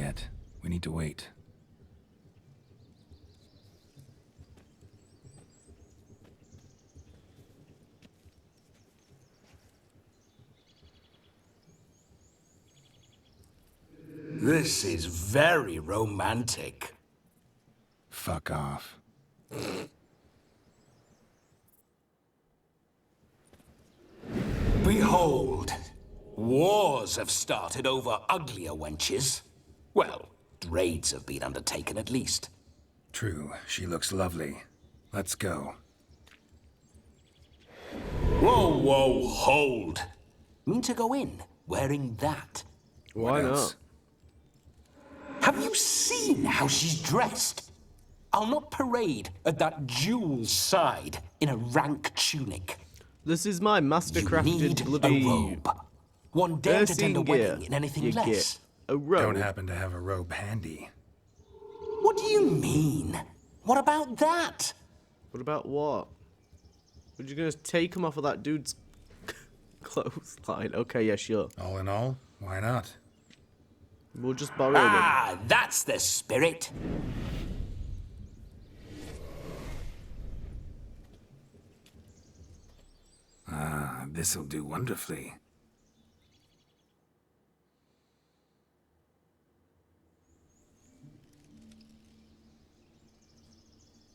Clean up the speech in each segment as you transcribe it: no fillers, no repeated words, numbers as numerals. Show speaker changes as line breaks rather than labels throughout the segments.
yet. We need to wait.
This is very romantic.
Fuck off.
Behold, wars have started over uglier wenches. Well, raids have been undertaken at least.
True, she looks lovely. Let's go.
Whoa, whoa, hold. Mean to go in wearing that?
Why not?
Have you seen how she's dressed? I'll not parade at that jewel's side in a rank tunic.
This is my
You
mastercrafted
need a
bloody
robe. One dare to attend a
Ursine gear.
wedding in anything
You
less.
get a robe.
Don't happen to have a robe handy.
What do you mean? What about that?
What about what? We're just gonna take him off of that dude's clothesline. Okay, yeah, sure.
All in all, why not?
We'll just borrow them.
Ah, that's the spirit.
Ah, this'll do wonderfully.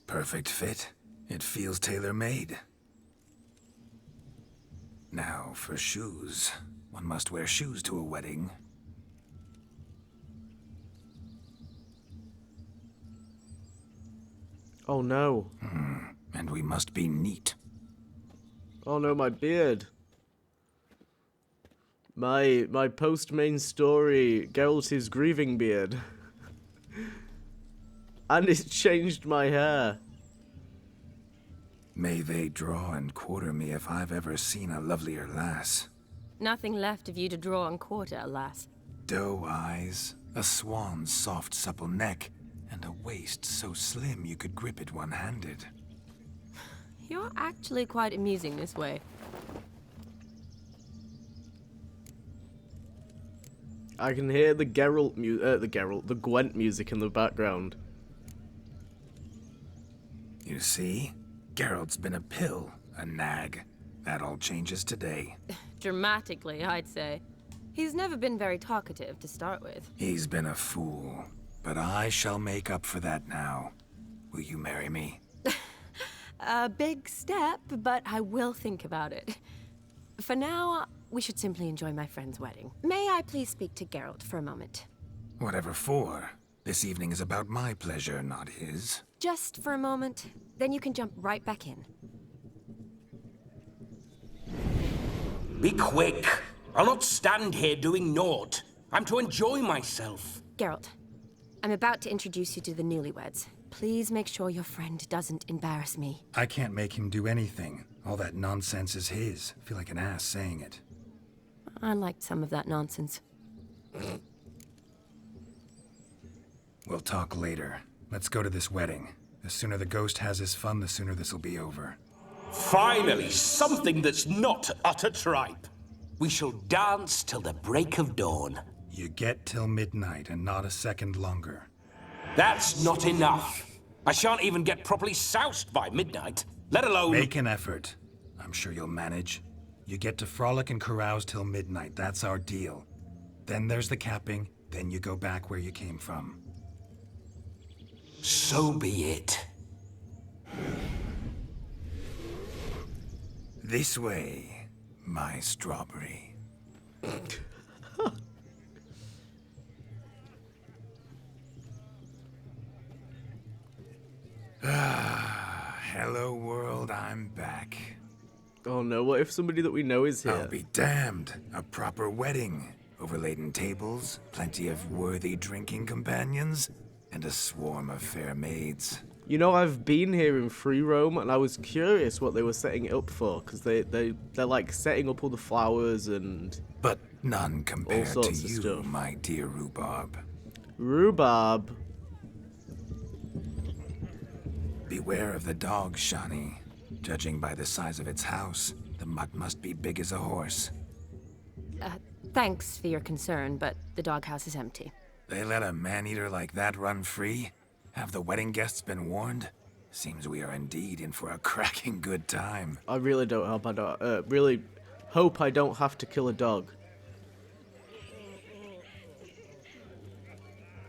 Perfect fit. It feels tailor-made. Now, for shoes. One must wear shoes to a wedding.
Oh no.
And we must be neat.
Oh no, my beard. My post-main story, Geralt's grieving beard. And it's changed my hair.
May they draw and quarter me if I've ever seen a lovelier lass.
Nothing left of you to draw and quarter, alas.
Doe eyes, a swan's soft supple neck, and a waist so slim you could grip it one-handed.
You're actually quite amusing this way.
I can hear the the Gwent music in the background.
You see? Geralt's been a pill, a nag. That all changes today.
Dramatically, I'd say. He's never been very talkative to start with.
He's been a fool, but I shall make up for that now. Will you marry me?
A big step, but I will think about it. For now, we should simply enjoy my friend's wedding. May I please speak to Geralt for a moment?
Whatever for. This evening is about my pleasure, not his.
Just for a moment, then you can jump right back in.
Be quick. I'll not stand here doing naught. I'm to enjoy myself.
Geralt, I'm about to introduce you to the newlyweds. Please make sure your friend doesn't embarrass me.
I can't make him do anything. All that nonsense is his. I feel like an ass saying it.
I liked some of that nonsense.
We'll talk later. Let's go to this wedding. The sooner the ghost has his fun, the sooner this'll be over.
Finally, something that's not utter tripe. We shall dance till the break of dawn.
You get till midnight and not a second longer.
That's not enough. I shan't even get properly soused by midnight, let alone...
Make an effort. I'm sure you'll manage. You get to frolic and carouse till midnight. That's our deal. Then there's the capping. Then you go back where you came from.
So be it.
This way, my strawberry. Hello world, I'm back.
Oh no, what if somebody that we know is here?
I'll be damned. A proper wedding. Overladen tables, plenty of worthy drinking companions, and a swarm of fair maids.
You know, I've been here in Free Roam, and I was curious what they were setting it up for, because they're like setting up all the flowers and...
But none compared to
sorts of
you,
stuff.
my dear Rhubarb.
Rhubarb.
Beware of the dog, Shani. Judging by the size of its house, the mutt must be big as a horse.
Thanks for your concern, but the doghouse is empty.
They let a man-eater like that run free? Have the wedding guests been warned? Seems we are indeed in for a cracking good time.
I really don't hope I don't. Really hope I don't have to kill a dog.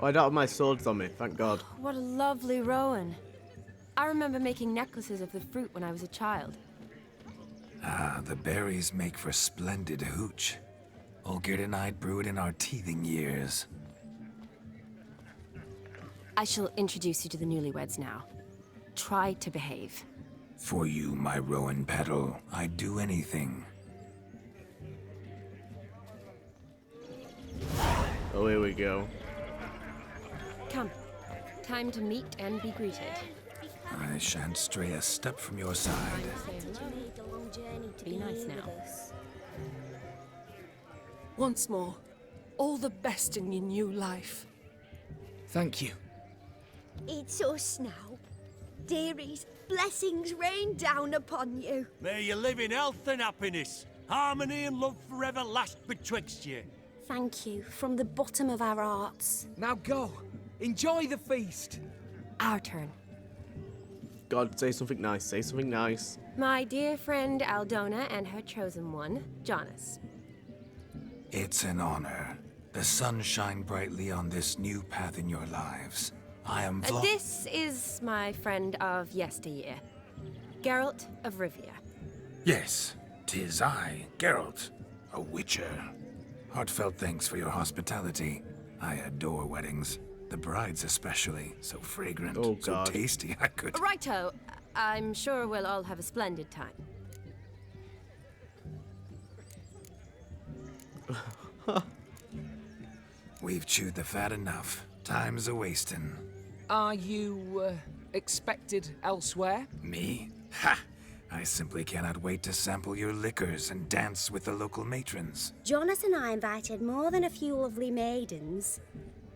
Oh, I don't have my swords on me, thank God.
What a lovely rowan. I remember making necklaces of the fruit when I was a child.
Ah, the berries make for splendid hooch. Olgerd and I brewed in our teething years.
I shall introduce you to the newlyweds now. Try to behave.
For you, my rowan petal, I'd do anything.
Oh, here we go.
Come. Time to meet and be greeted.
I shan't stray a step from your side.
Be nice now.
Once more, all the best in your new life.
Thank you.
It's us now. Dearies, blessings rain down upon you.
May you live in health and happiness. Harmony and love forever last betwixt you.
Thank you from the bottom of our hearts.
Now go. Enjoy the feast.
Our turn.
God, say something nice, say something nice.
My dear friend Aldona and her chosen one, Jonas.
It's an honor. The sun shine brightly on this new path in your lives. I am
This is my friend of yesteryear, Geralt of Rivia.
Yes, 'tis I, Geralt, a witcher. Heartfelt thanks for your hospitality. I adore weddings. The brides especially, so fragrant,
Oh,
so
God.
tasty I could...
Righto, I'm sure we'll all have a splendid time.
We've chewed the fat enough. Time's a-wasting.
Are you expected elsewhere?
Me? Ha! I simply cannot wait to sample your liquors and dance with the local matrons.
Jonas and I invited more than a few lovely maidens.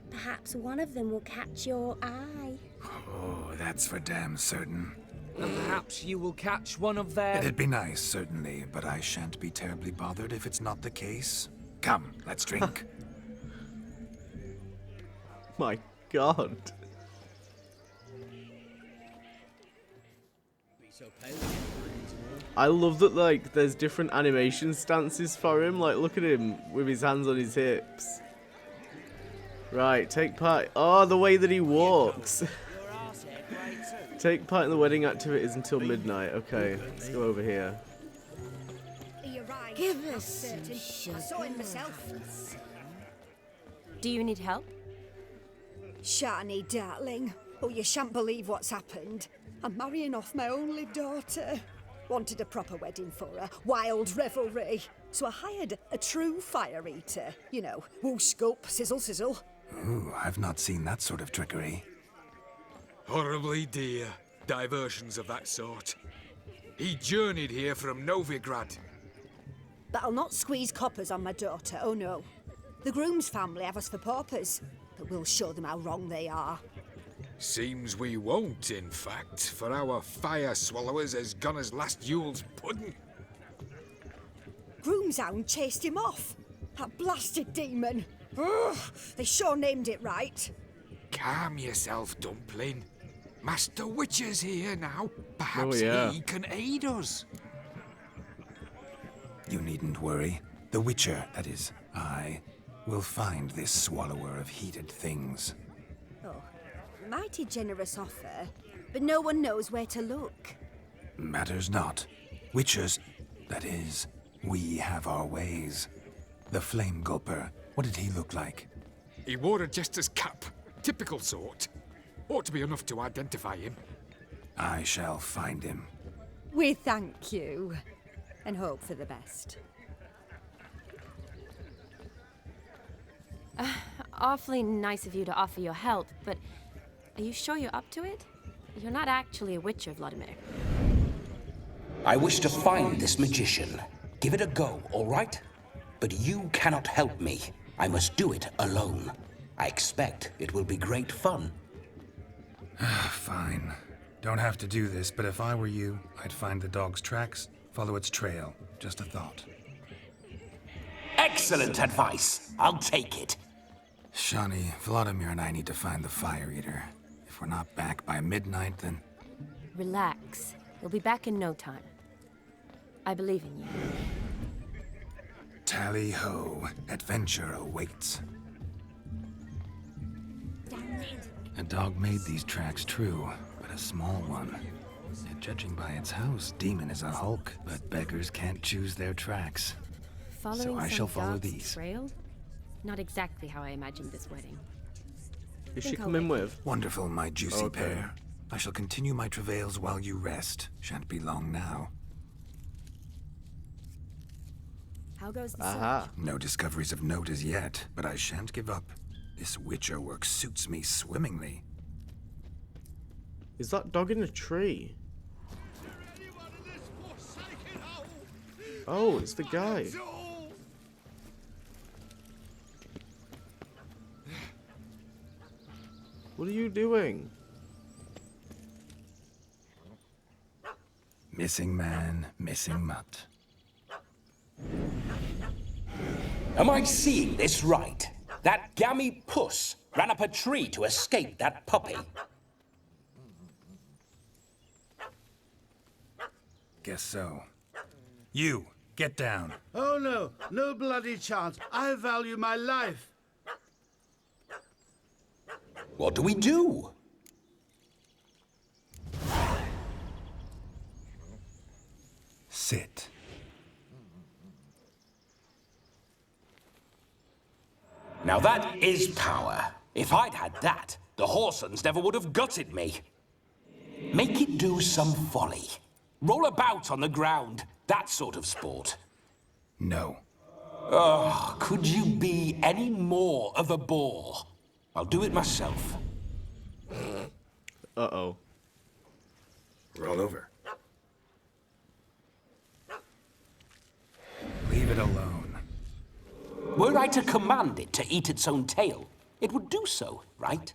Perhaps one of them will catch your eye.
Oh, that's for damn certain.
And perhaps you will catch one of their...
It'd be nice, certainly, but I shan't be terribly bothered if it's not the case. Come, let's drink.
My God. I love that, like, there's different animation stances for him. Like, look at him with his hands on his hips. Right, take part. Oh, the way that he walks. Take part in the wedding activities until midnight. Okay, let's go over here.
Give us some I saw him myself.
Do you need help?
Shani, darling. Oh, you shan't believe what's happened. I'm marrying off my only daughter. Wanted a proper wedding for her, wild revelry. So I hired a true fire eater. You know, whoosh, scoop, sizzle, sizzle.
Ooh, I've not seen that sort of trickery.
Horribly dear diversions of that sort. He journeyed here from Novigrad.
But I'll not squeeze coppers on my daughter, oh no. The groom's family have us for paupers, but we'll show them how wrong they are.
Seems we won't, in fact, for our fire swallowers has gone as last Yule's pudding.
Groom's hound chased him off. That blasted demon. Ugh, they sure named it right.
Calm yourself, Dumpling. Master Witcher's here now. Perhaps
yeah.
he can aid us.
You needn't worry. The Witcher, that is, I, will find this swallower of heated things.
Oh, mighty generous offer, but no one knows where to look.
Matters not. Witchers, that is, we have our ways. The Flame Gulper, what did he look like?
He wore a jester's cap. Typical sort. Ought to be enough to identify him.
I shall find him.
We thank you, and hope for the best.
Awfully nice of you to offer your help, but are you sure you're up to it? You're not actually a witcher, Vladimir.
I wish to find this magician. Give it a go, all right? But you cannot help me. I must do it alone. I expect it will be great fun.
Fine. Don't have to do this, but if I were you, I'd find the dog's tracks, follow its trail. Just a thought.
Excellent advice. I'll take it.
Shani, Vladimir and I need to find the Fire Eater. If we're not back by midnight, then...
Relax. You'll be back in no time. I believe in you.
Tally-ho, adventure awaits. A dog made these tracks true, but a small one. Yet judging by its house, Demon is a hulk, but beggars can't choose their tracks.
Following
So I
some
shall follow
dog's
these.
trail? Not exactly how I imagined this wedding.
Is she
Think I'll
coming
wait.
with?
Wonderful, my juicy
Okay.
pair. I shall continue my travails while you rest. Shan't be long now.
How goes the
Aha.
No discoveries of note as yet, but I shan't give up. This Witcher work suits me swimmingly.
Is that dog in a tree? Oh, it's the guy. What are you doing?
Missing man, missing mutt.
Am I seeing this right? That gammy puss ran up a tree to escape that puppy.
Guess so. You, get down.
Oh no, no bloody chance. I value my life.
What do we do?
Sit.
Now that is power. If I'd had that, the Horsons never would have gutted me. Make it do some folly. Roll about on the ground. That sort of sport.
No.
Oh, could you be any more of a bore? I'll do it myself.
Uh-oh.
Roll over. Leave it alone.
Were I to command it to eat its own tail, it would do so, right?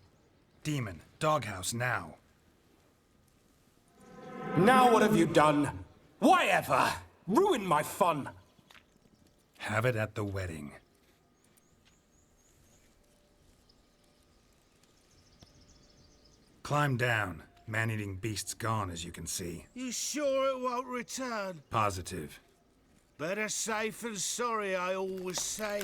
Demon, doghouse now.
Now what have you done? Why ever? Ruin my fun.
Have it at the wedding. Climb down. Man-eating beast's gone, as you can see.
You sure it won't return?
Positive.
Better safe than sorry, I always say.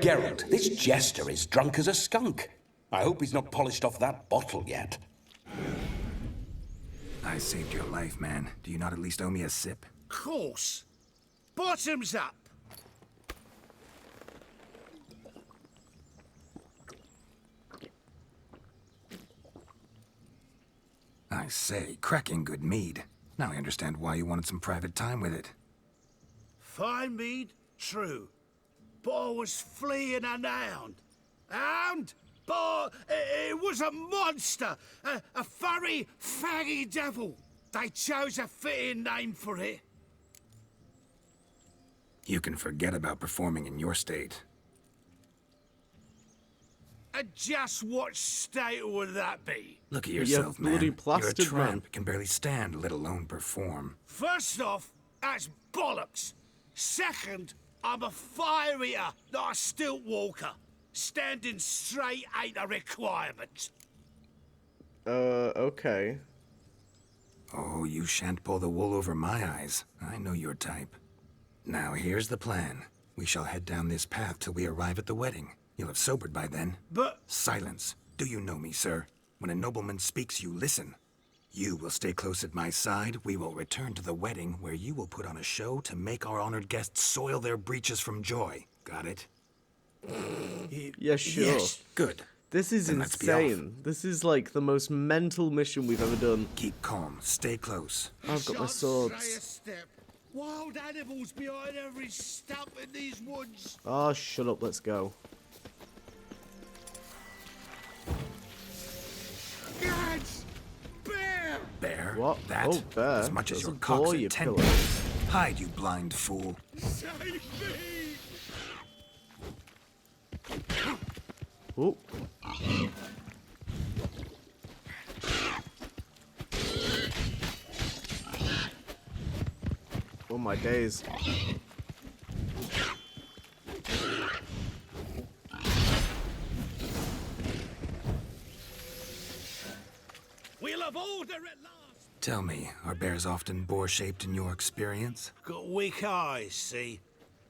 Geralt, this jester is drunk as a skunk. I hope he's not polished off that bottle yet.
I saved your life, man. Do you not at least owe me a sip?
Course. Bottoms up.
I say, cracking good mead. Now I understand why you wanted some private time with it.
Fine mead, true. But I was fleeing an hound. Hound? But it was a monster. A furry, faggy devil. They chose a fitting name for it.
You can forget about performing in your state.
And just what state would that be?
Look at
You're
yourself, man.
bloody
You're a
plastered,
tramp.
man.
Can barely stand, let alone perform.
First off, that's bollocks. Second, I'm a fire eater, not a stilt walker. Standing straight ain't a requirement.
Okay.
Oh, you shan't pull the wool over my eyes. I know your type. Now, here's the plan. We shall head down this path till we arrive at the wedding. You'll have sobered by then.
But...
Silence. Do you know me, sir? When a nobleman speaks, you listen. You will stay close at my side. We will return to the wedding, where you will put on a show to make our honored guests soil their breeches from joy. Got it?
Yeah, sure.
Yes. Good.
This is
Then let's be off.
insane. This is like the most mental mission we've ever done.
Keep calm. Stay close.
I've got my
Shan't stray a
swords.
step. Wild animals behind every stump in these woods.
Oh, shut up. Let's go.
Gads! Bear!
Bear?
What?
That?
Oh, bear.
As much as
That's
your
a
cock's
boar,
a
you
tent.
pillar.
Hide, you blind fool.
Save me!
Oh. Oh my days.
order at last!
Tell me, are bears often boar-shaped in your experience?
Got weak eyes, see?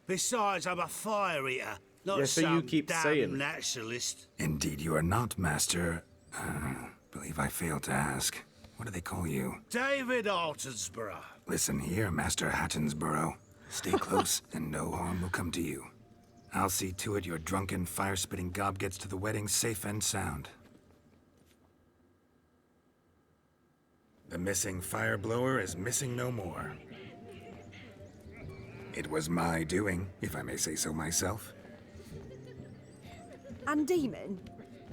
Besides, I'm a fire eater, not
Yeah, so you
some
keep
damn
saying.
naturalist.
Indeed you are not, Master. Believe I failed to ask. What do they call you?
David Altonsborough.
Listen here, Master Hattonsborough. Stay close, and no harm will come to you. I'll see to it your drunken, fire-spitting gob gets to the wedding safe and sound. The missing fire blower is missing no more. It was my doing, if I may say so myself.
And Demon?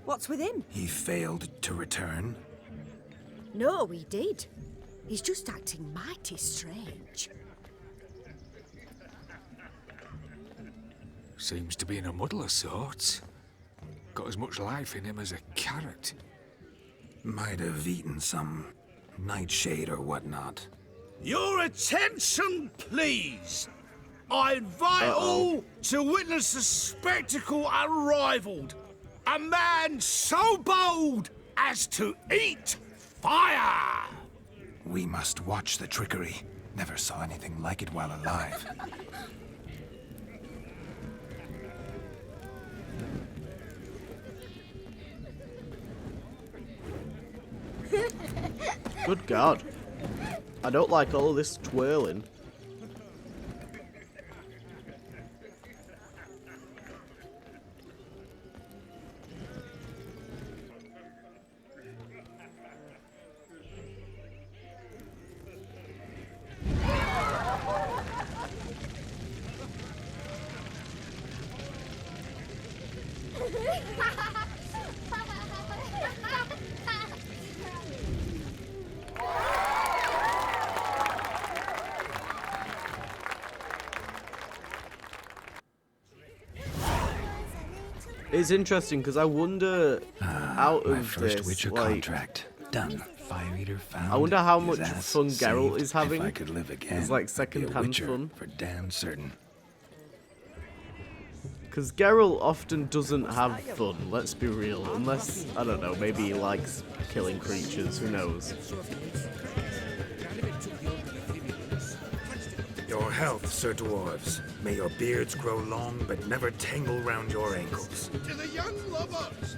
What's with him?
He failed to return.
No, he did. He's just acting mighty strange.
Seems to be in a muddle of sorts. Got as much life in him as a carrot.
Might have eaten some nightshade or whatnot.
Your attention, please! I invite all to witness a spectacle unrivaled. A man so bold as to eat fire!
We must watch the trickery. Never saw anything like it while alive.
Good God. I don't like all this twirling. It's interesting because I wonder out
My
of
first
this,
Witcher
like,
contract. Done. Fire Eater found.
I wonder how
his
much
ass
fun Geralt
saved.
is having.
If I could live again,
It's like
I'd be a
second-hand
Witcher
fun.
for damn certain.
Because Geralt often doesn't have fun, let's be real. Unless, I don't know, maybe he likes killing creatures, who knows.
Your health, Sir Dwarves. May your beards grow long, but never tangle round your ankles.
To the young lovers,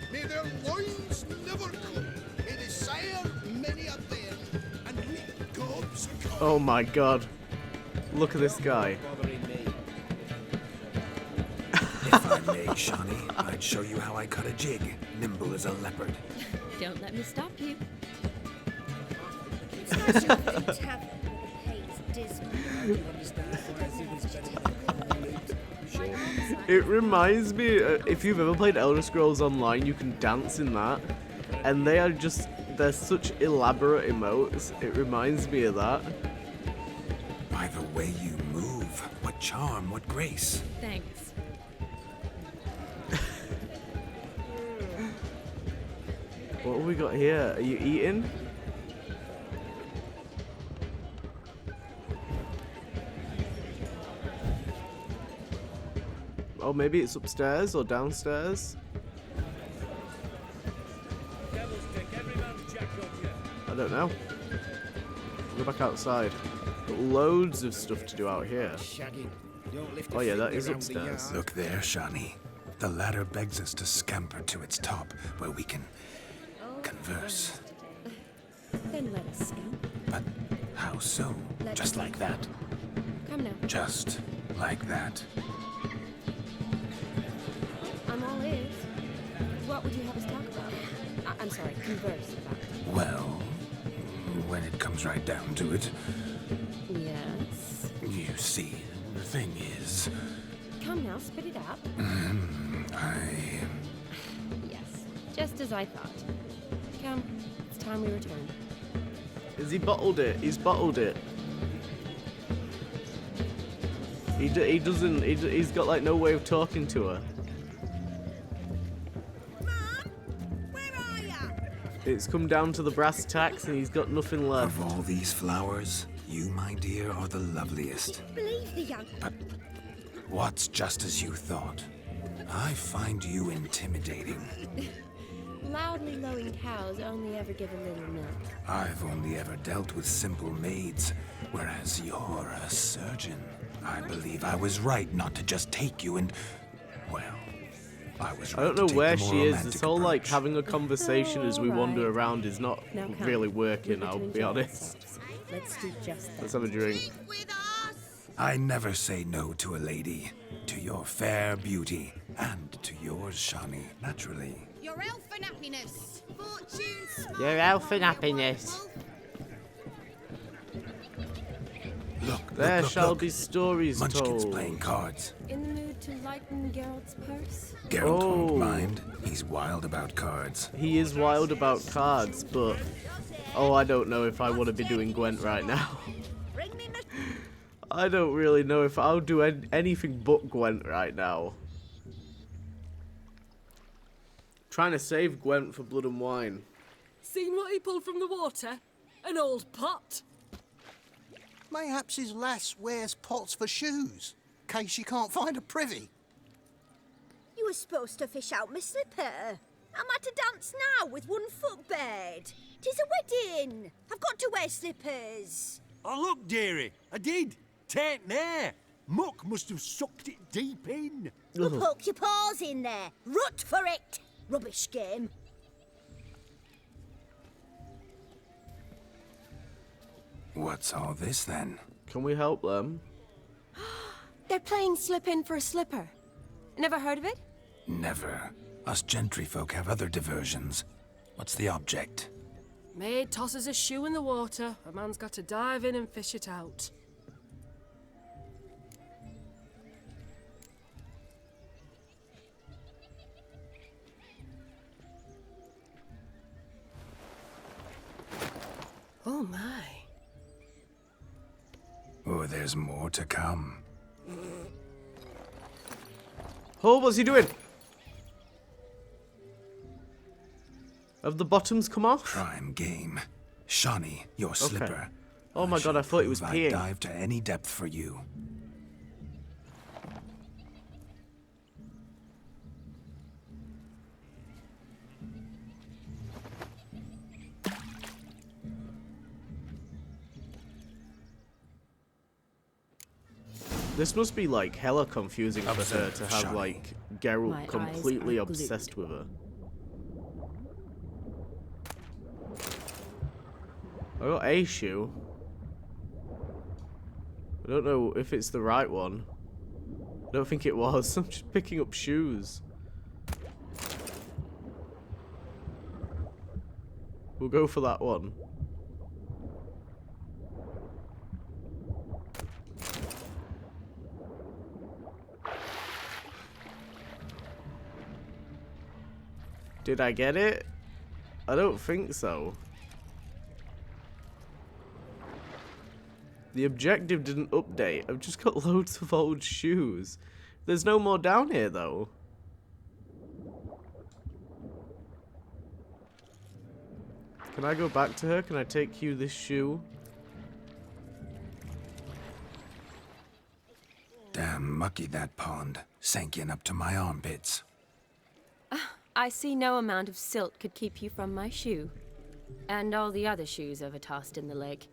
may their loins never come. May they sire many a bear, and we gobs come.
Oh my god. Look at this guy.
If I may, Shawnee, I'd show you how I cut a jig, nimble as a leopard.
Don't let me stop you.
It reminds me, if you've ever played Elder Scrolls Online, you can dance in that. And they are just, they're such elaborate emotes. It reminds me of that.
By the way you move, what charm, what grace.
Thanks.
What have we got here? Are you eating? Oh, maybe it's upstairs or downstairs? I don't know. Go back outside. Got loads of stuff to do out here. Oh yeah, that is upstairs.
Look there, Shawnee. The ladder begs us to scamper to its top, where we can converse.
Then let us scamper.
But how so? Just like that?
Come now.
Just like that?
I'm all ears. What would you have us talk about? I'm sorry, converse about.
Well, when it comes right down to it,
Yes.
you see, the thing is,
Come now, spit it out. Yes, just as I thought. Come, it's time we return.
Is he bottled it? He's bottled it. He doesn't. He's got like no way of talking to her. It's come down to the brass tacks and he's got nothing left.
Of all these flowers, you, my dear, are the loveliest.
Believe the young.
But what's just as you thought? I find you intimidating.
loudly lowing cows only ever give a little milk.
I've only ever dealt with simple maids, whereas you're a surgeon. I believe I was right not to just take you and, well, I was right.
I don't know
to take
where
the more
she is.
romantic
This whole like
approach.
having a conversation as we wander around is not
Now come.
really
We
working,
get to
I'll be
enjoy
honest.
ourselves. Let's do just that.
Let's have a drink.
I never say no to a lady, to your fair beauty, and to yours, Shani, naturally.
Your elfin happiness. Fortune smile.
Your elfin happiness.
Look,
There
look,
shall
look.
be stories
Munchkin's
told.
playing cards.
In the mood to lighten Geralt's purse?
Geralt
Oh.
won't mind. He's wild about cards.
He is wild about cards, but oh, I don't know if I want to be doing Gwent right now. I don't really know if I'll do anything but Gwent right now. Trying to save Gwent for Blood and Wine.
Seen what he pulled from the water? An old pot.
Mayhaps his lass wears pots for shoes, case she can't find a privy.
You were supposed to fish out my slipper. I'm at a dance now with one foot bared. 'Tis a wedding. I've got to wear slippers.
Oh, look, dearie, I did. Tain't there. Muck must have sucked it deep in.
You poke your paws in there. Rut for it. Rubbish game.
What's all this then?
Can we help them?
They're playing slip in for a slipper. Never heard of it?
Never. Us gentry folk have other diversions. What's the object?
Maid tosses a shoe in the water. A man's got to dive in and fish it out. Oh my.
Oh, there's more to come.
Oh, what's he doing? Have the bottoms come off?
Prime game. Shani, your slipper.
Oh my god, I thought he was
I'd
peeing.
dive to any depth for you.
This must be like hella confusing for her
Observe,
to have
Shani.
like
My
Geralt
eyes
completely
are glued.
obsessed with her. I got a shoe. I don't know if it's the right one. I don't think it was. I'm just picking up shoes. We'll go for that one. Did I get it? I don't think so. The objective didn't update. I've just got loads of old shoes. There's no more down here, though. Can I go back to her? Can I take you this shoe?
Damn mucky that pond. Sank in up to my armpits.
I see no amount of silt could keep you from my shoe. And all the other shoes ever tossed in the lake.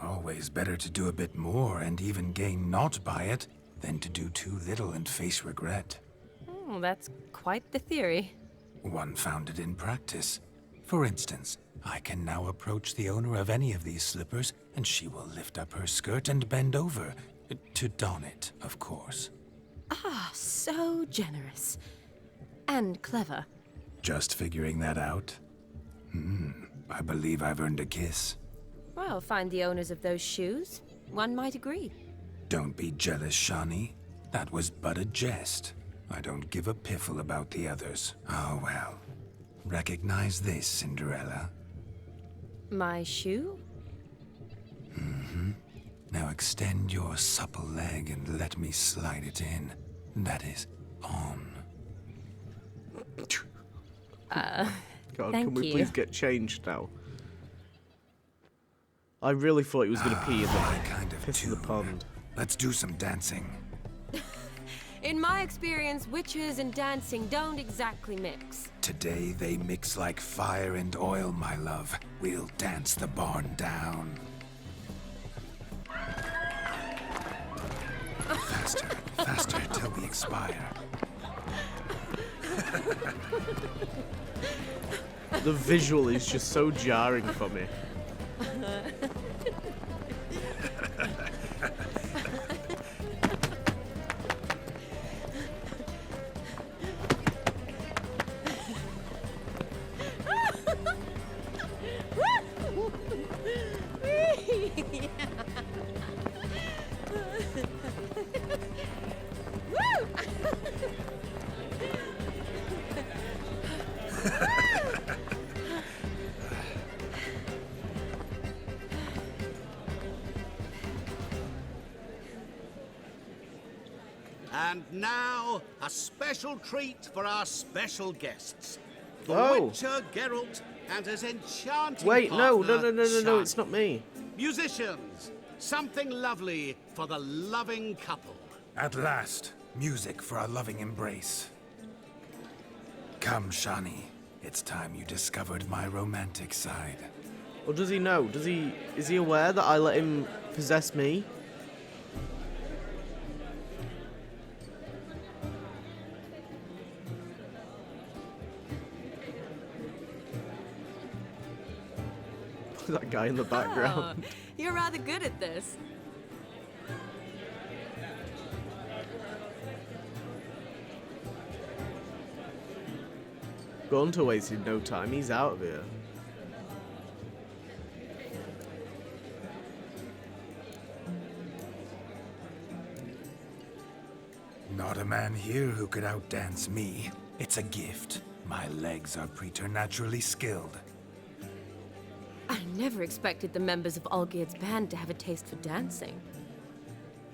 Always better to do a bit more and even gain naught by it than to do too little and face regret.
Oh, that's quite the theory.
One founded in practice. For instance, I can now approach the owner of any of these slippers, and she will lift up her skirt and bend over. To don it, of course.
Ah, so generous. And clever.
Just figuring that out? I believe I've earned a kiss.
Well, find the owners of those shoes. One might agree.
Don't be jealous, Shani. That was but a jest. I don't give a piffle about the others. Oh well. Recognize this, Cinderella.
My shoe?
Now extend your supple leg and let me slide it in. That is, on.
God,
Thank
can we
you.
please get changed now? I really thought he was going to pee in the
I kind of
piss in the
tune.
pond.
Let's do some dancing.
In my experience, witches and dancing don't exactly mix.
Today they mix like fire and oil, my love. We'll dance the barn down. Faster, faster, till we expire.
The visual is just so jarring for me.
And now, a special treat for our special guests. The
Oh.
Witcher Geralt and his enchanting
Wait, no,
partner,
no, it's
Shani.
not me.
Musicians, something lovely for the loving couple.
At last, music for our loving embrace. Come, Shani. It's time you discovered my romantic side.
Or does he know? Is he aware that I let him possess me? That guy in the background.
Oh, you're rather good at this.
Gunter wasted no time, he's out of here.
Not a man here who could outdance me. It's a gift. My legs are preternaturally skilled.
I never expected the members of Olgierd's band to have a taste for dancing.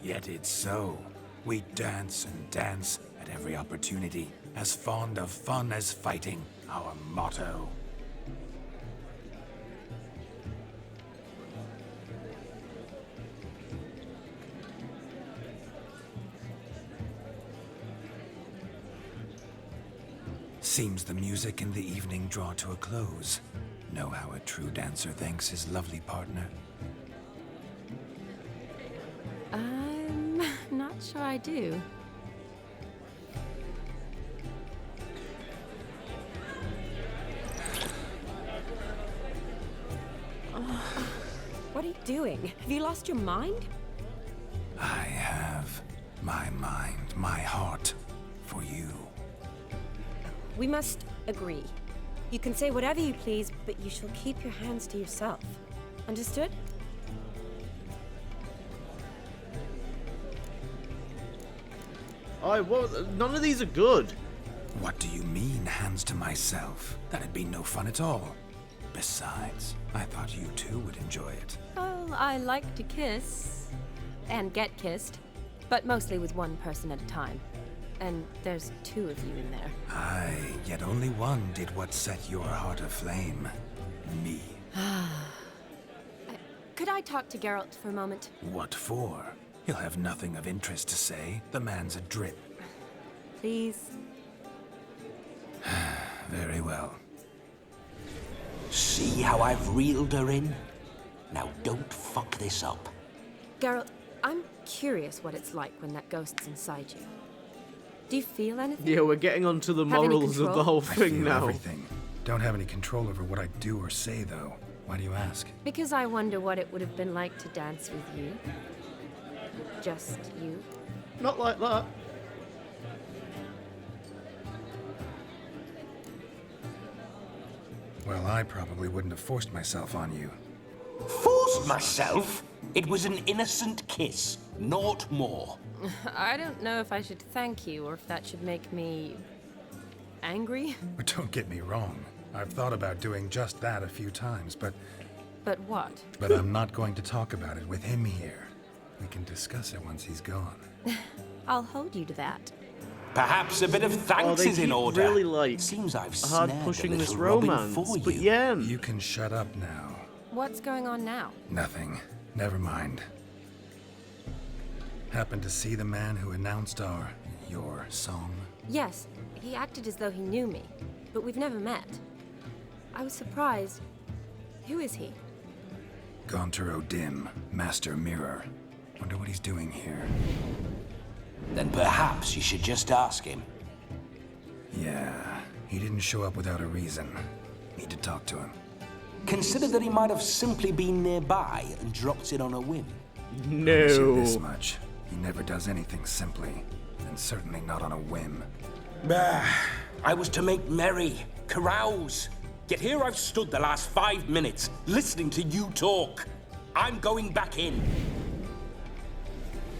Yet it's so. We dance and dance at every opportunity, as fond of fun as fighting, our motto. Seems the music and the evening draw to a close. Know how a true dancer thanks his lovely partner?
I'm not sure I do. What are you doing? Have you lost your mind?
I have my mind, my heart for you.
We must agree. You can say whatever you please, but you shall keep your hands to yourself. Understood?
None of these are good.
What do you mean, hands to myself? That'd be no fun at all. Besides, I thought you too would enjoy it.
Well, I like to kiss. And get kissed. But mostly with one person at a time. And there's two of you in there.
Aye, yet only one did what set your heart aflame. Me.
Could I talk to Geralt for a moment?
What for? He'll have nothing of interest to say. The man's a drip.
Please?
Very well.
See how I've reeled her in? Now don't fuck this up.
Geralt, I'm curious what it's like when that ghost's inside you. Do you feel anything?
Yeah, we're getting onto the
Have any
morals of the
control?
whole
I
thing
feel
now.
everything. Don't have any control over what I do or say, though. Why do you ask?
Because I wonder what it would have been like to dance with you. Just you.
Not like that.
Well, I probably wouldn't have forced myself on you.
Forced myself? It was an innocent kiss, naught more.
I don't know if I should thank you or if that should make me angry.
But don't get me wrong. I've thought about doing just that a few times, but
But what?
I'm not going to talk about it with him here. We can discuss it once he's gone.
I'll hold you to that.
Perhaps a bit of thanks
they
is in
keep
order.
really, like,
Seems I've
hard
snared
pushing
a
this
little Robin
romance,
for
but
you.
yeah.
You can shut up now.
What's going on now?
Nothing. Never mind. Happened to see the man who announced our Your song?
Yes, he acted as though he knew me, but we've never met. I was surprised. Who is he?
Gaunter O'Dim, Master Mirror. Wonder what he's doing here.
Then perhaps you should just ask him.
Yeah, he didn't show up without a reason. Need to talk to him.
Consider that he might have simply been nearby and dropped in on a whim.
Promise you
No.
this much. He never does anything simply, and certainly not on a whim.
Bah, I was to make merry, carouse. Yet here I've stood the last 5 minutes, listening to you talk. I'm going back in.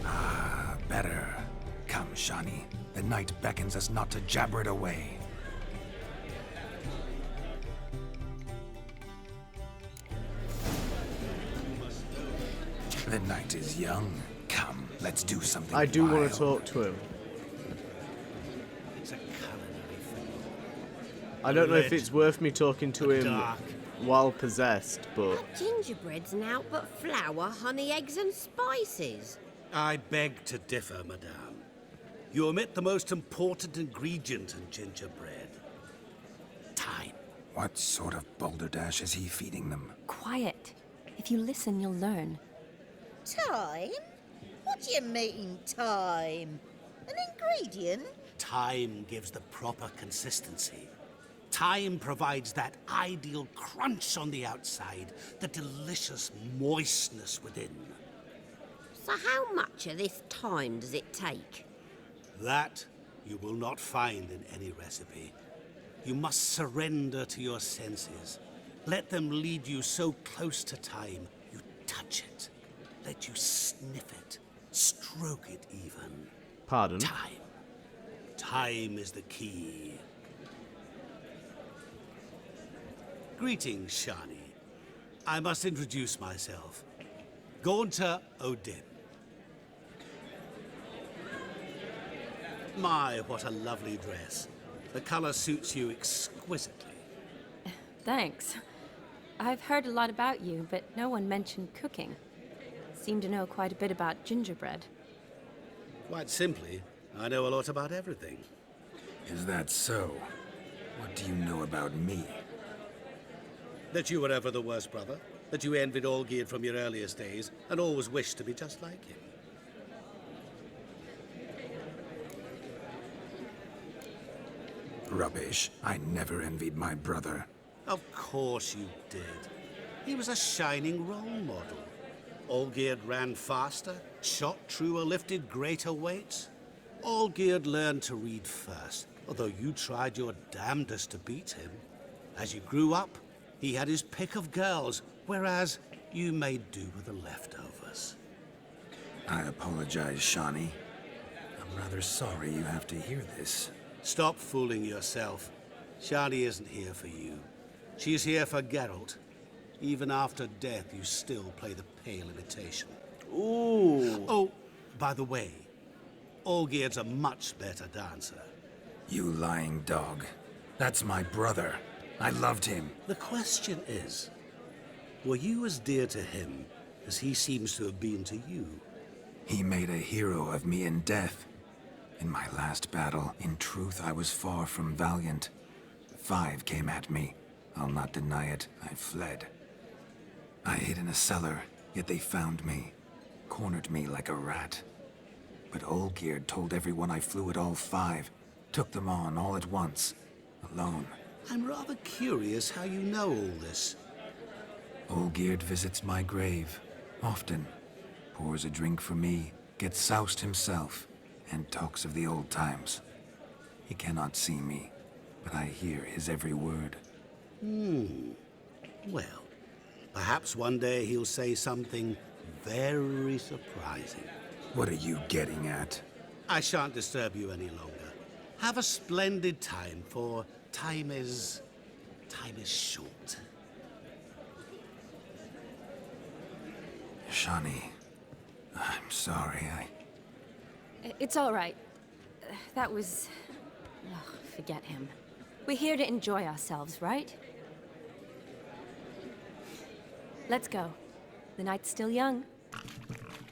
Ah, better. Come, Shani. The night beckons us not to jabber it away. The night is young. Come, let's do something
I do want
wild.
to talk to him.
It's a culinary film.
I don't know if
Red,
it's worth me talking to him
dark.
while possessed, but
Gingerbread's naught but flour, honey, eggs, and spices.
I beg to differ, madame. You omit the most important ingredient in gingerbread. Time.
What sort of balderdash is he feeding them?
Quiet. If you listen, you'll learn.
Time? What do you mean, time? An ingredient?
Time gives the proper consistency. Time provides that ideal crunch on the outside, the delicious moistness within.
So how much of this time does it take?
That you will not find in any recipe. You must surrender to your senses. Let them lead you so close to time, you touch it. Let you sniff it, stroke it even.
pardon.
Time. Time is the key. Greetings, Shani. I must introduce myself. Gaunter O'Dim. My, what a lovely dress. The color suits you exquisitely.
Thanks. I've heard a lot about you, but no one mentioned cooking. Seem to know quite a bit about gingerbread.
Quite simply, I know a lot about everything.
Is that so? What do you know about me?
That you were ever the worst brother, that you envied Olgierd from your earliest days, and always wished to be just like him.
Rubbish. I never envied my brother.
Of course you did. He was a shining role model. Olgierd ran faster, shot truer, lifted greater weights. Olgierd learned to read first, although you tried your damnedest to beat him. As you grew up, he had his pick of girls, whereas you made do with the leftovers.
I apologize, Shani. I'm rather sorry you have to hear this.
Stop fooling yourself. Shani isn't here for you. She's here for Geralt. Even after death, you still play the pale imitation.
Ooh.
Oh, by the way, Olgierd's a much better dancer.
You lying dog. That's my brother. I loved him.
The question is, were you as dear to him as he seems to have been to you?
He made a hero of me in death. In my last battle, in truth, I was far from valiant. 5 came at me. I'll not deny it, I fled. I hid in a cellar, yet they found me. Cornered me like a rat. But Olgierd told everyone I flew at all 5. Took them on all at once. Alone.
I'm rather curious how you know all this.
Olgierd visits my grave. Often. Pours a drink for me. Gets soused himself. And talks of the old times. He cannot see me, but I hear his every word.
Well, perhaps one day he'll say something very surprising.
What are you getting at?
I shan't disturb you any longer. Have a splendid time, for time is short.
Shani, I'm sorry,
It's all right. That was... Ugh, forget him. We're here to enjoy ourselves, right? Let's go. The night's still young.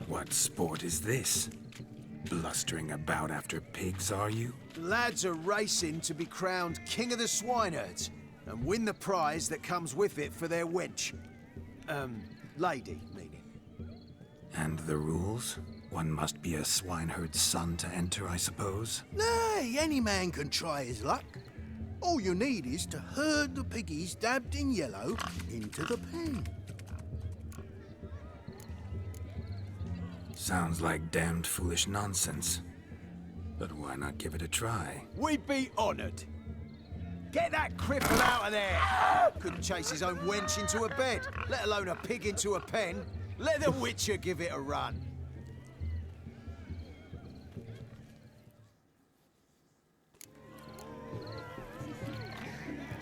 What sport is this? blustering about after pigs, are you?
The lads are racing to be crowned King of the Swineherds and win the prize that comes with it for their wench. Lady, meaning.
And the rules? One must be a swineherd's son to enter, I suppose?
Nay, any man can try his luck. All you need is to herd the piggies dabbed in yellow into the pen.
Sounds like damned foolish nonsense. But why not give it a try?
We'd be honoured. Get that cripple out of there! Couldn't chase his own wench into a bed, let alone a pig into a pen. Let the Witcher give it a run.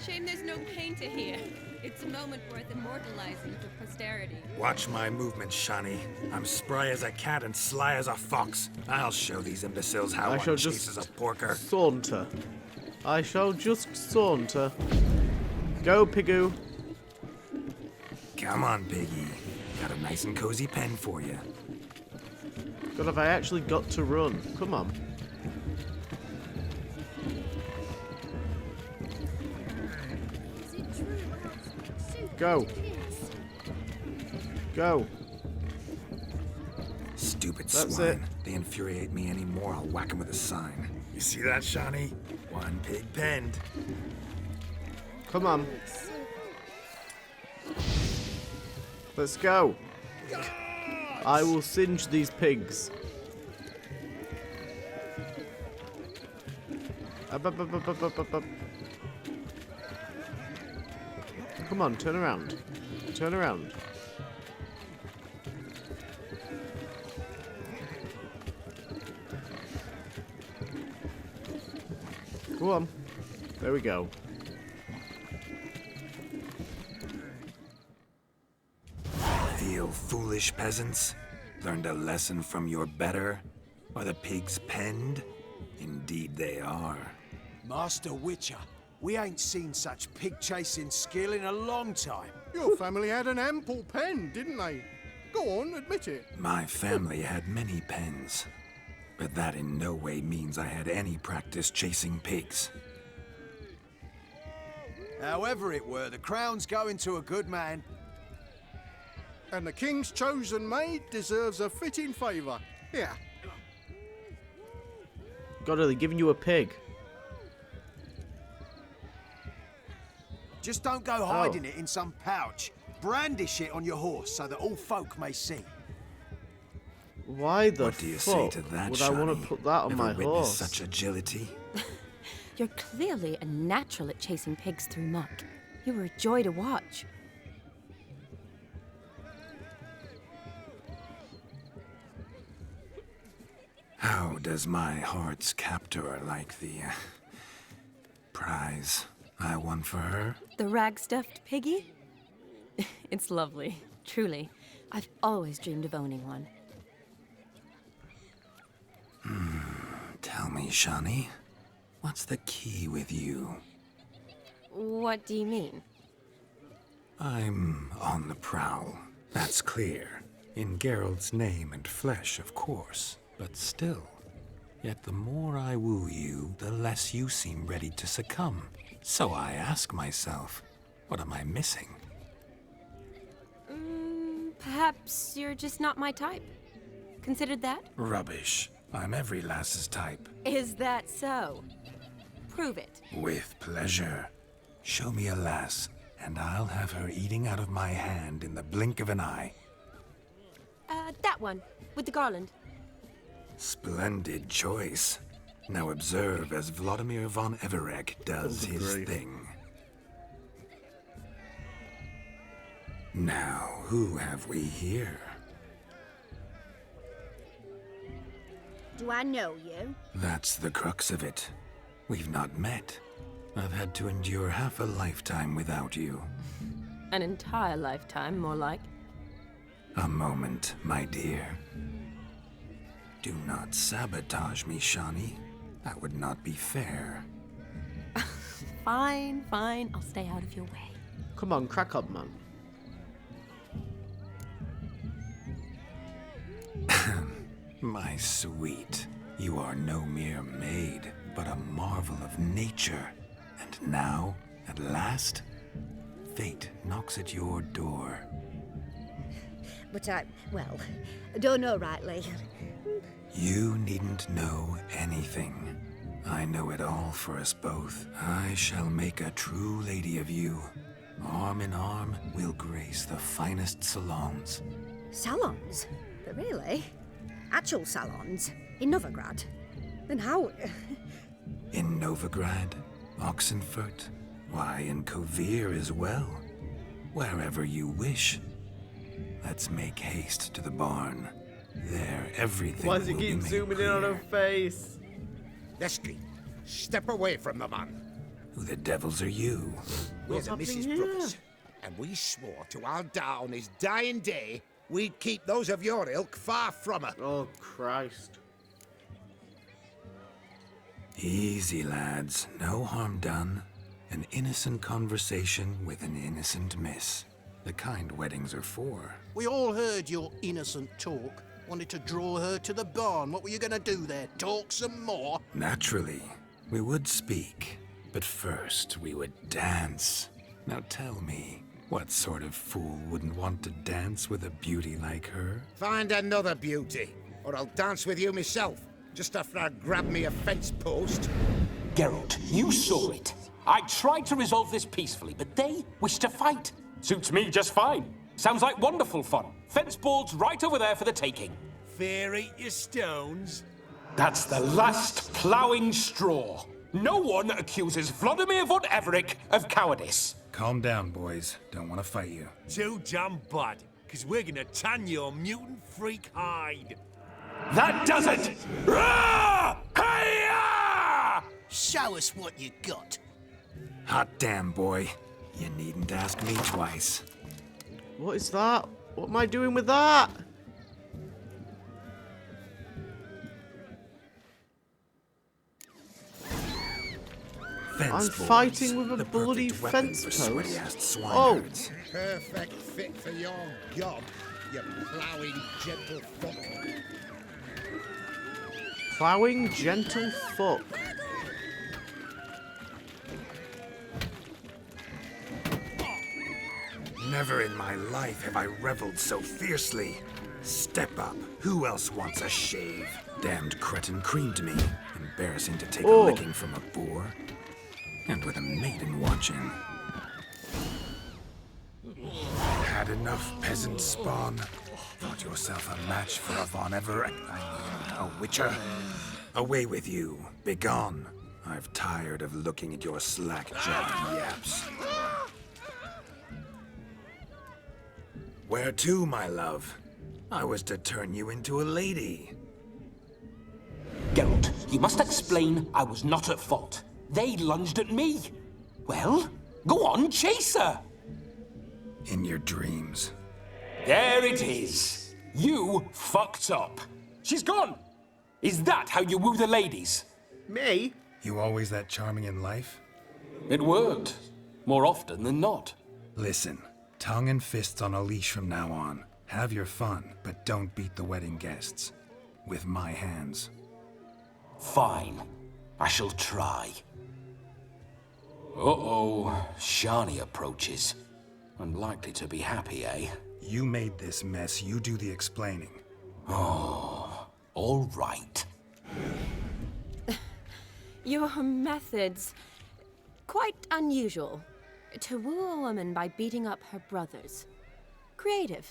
Shame there's no painter here. It's a moment worth immortalizing for posterity.
Watch my movements, Shani. I'm spry as a cat and sly as a fox. I'll show these imbeciles how one chases a porker.
Saunter. I shall just saunter. Go, Pigoo.
Come on, Piggy. Got a nice and cozy pen for you.
God, have I actually got to run? Come on. Go. Go.
Stupid
That's
swine.
it.
They infuriate me anymore. I'll whack him with a sign. You see that, Shani? One pig penned.
Come on. Let's go. I will singe these pigs. Up, up, up, up, up, up, up, up. Come on, turn around. Turn around. Go on. There we go.
Feel foolish, peasants? Learned a lesson from your better? Are the pigs penned? Indeed they are.
Master Witcher, we ain't seen such pig-chasing skill in a long time.
Your family had an ample pen, didn't they? Go on, admit it.
My family had many pens, but that in no way means I had any practice chasing pigs.
However it were, the crown's going to a good man.
And the king's chosen maid deserves a fitting favour. Here.
God, are they giving you a pig?
Just don't go hiding it in some pouch. Brandish it on your horse so that all folk may see.
Why the
What do you say to that,
would I want
Shani?
to put that on
Ever
my
witnessed
horse?
such agility?
You're clearly a natural at chasing pigs through muck. You were a joy to watch.
How does my heart's captor like the prize I won for her?
The rag-stuffed piggy? It's lovely, truly. I've always dreamed of owning one.
Tell me, Shani, what's the key with you?
What do you mean?
I'm on the prowl. That's clear. In Geralt's name and flesh, of course. But still. Yet the more I woo you, the less you seem ready to succumb. So I ask myself, what am I missing?
Perhaps you're just not my type. Considered that?
Rubbish. I'm every lass's type.
Is that so? Prove it.
With pleasure. Show me a lass, and I'll have her eating out of my hand in the blink of an eye.
That one, with the garland.
Splendid choice. Now observe as Vladimir von Everegg does his thing. Now, who have we here?
Do I know you?
That's the crux of it. We've not met. I've had to endure half a lifetime without you.
An entire lifetime, more like.
A moment, my dear. Do not sabotage me, Shani. That would not be fair.
Fine, fine. I'll stay out of your way.
Come on, crack up, man.
My sweet, you are no mere maid, but a marvel of nature. And now, at last, fate knocks at your door.
But I don't know rightly.
You needn't know anything. I know it all for us both. I shall make a true lady of you. Arm in arm, we'll grace the finest salons.
Salons? But really? Actual salons? In Novigrad? Then how?
In Novigrad, Oxenfurt, why, in Kovir as well. Wherever you wish. Let's make haste to the barn. There, everything
Why does
will
it
be
keep
made
zooming in on
clear.
her face?
Lesky, step away from the man.
Who the devils are you?
We're the
happening
Mrs.
here?
Brothers, and we swore to our Dow on his dying day we'd keep those of your ilk far from her.
Oh, Christ.
Easy, lads. No harm done. An innocent conversation with an innocent miss. The kind weddings are for.
We all heard your innocent talk. Wanted to draw her to the barn. What were you gonna do there? Talk some more?
Naturally, we would speak. But first, we would dance. Now tell me, what sort of fool wouldn't want to dance with a beauty like her?
Find another beauty, or I'll dance with you myself, just after I grab me a fence post.
Geralt, you saw it. I tried to resolve this peacefully, but they wish to fight. Suits me just fine. Sounds like wonderful fun. Fence boards right over there for the taking.
Fear eat your stones.
That's the last ploughing straw. No one accuses Vladimir von Everett of cowardice.
Calm down, boys. Don't want to fight you.
Too damn bad, because we're gonna tan your mutant freak hide.
That does it! Rah! Hi-ya!
Show us what you got.
Hot damn, boy. You needn't ask me twice.
What is that? What am I doing with that?
Fence
I'm
boards,
fighting with a
the
bloody
perfect weapon
fence
for
post.
sweaty-assed
Oh,
swineherds.
Perfect fit for your gob, you ploughing gentle fuck.
plowing gentle fuck.
Never in my life have I reveled so fiercely. Step up. Who else wants a shave? Damned cretin creamed me. Embarrassing to take a licking from a boor. And with a maiden watching. Had enough, peasant spawn. Thought yourself a match for a Von Everett. A witcher. Away with you. Begone. I've tired of looking at your slack-jawed yaps. Where to, my love? I was to turn you into a lady.
Geralt, you must explain I was not at fault. They lunged at me. Well, go on, chase her.
In your dreams.
There it is. You fucked up. She's gone. Is that how you woo the ladies?
Me?
You always that charming in life?
It worked. More often than not.
Listen, tongue and fists on a leash from now on. Have your fun, but don't beat the wedding guests. With my hands.
Fine. I shall try. Uh-oh. Shani approaches. Unlikely to be happy, eh?
You made this mess, you do the explaining.
Oh, all right.
Your methods, quite unusual. To woo a woman by beating up her brothers. Creative.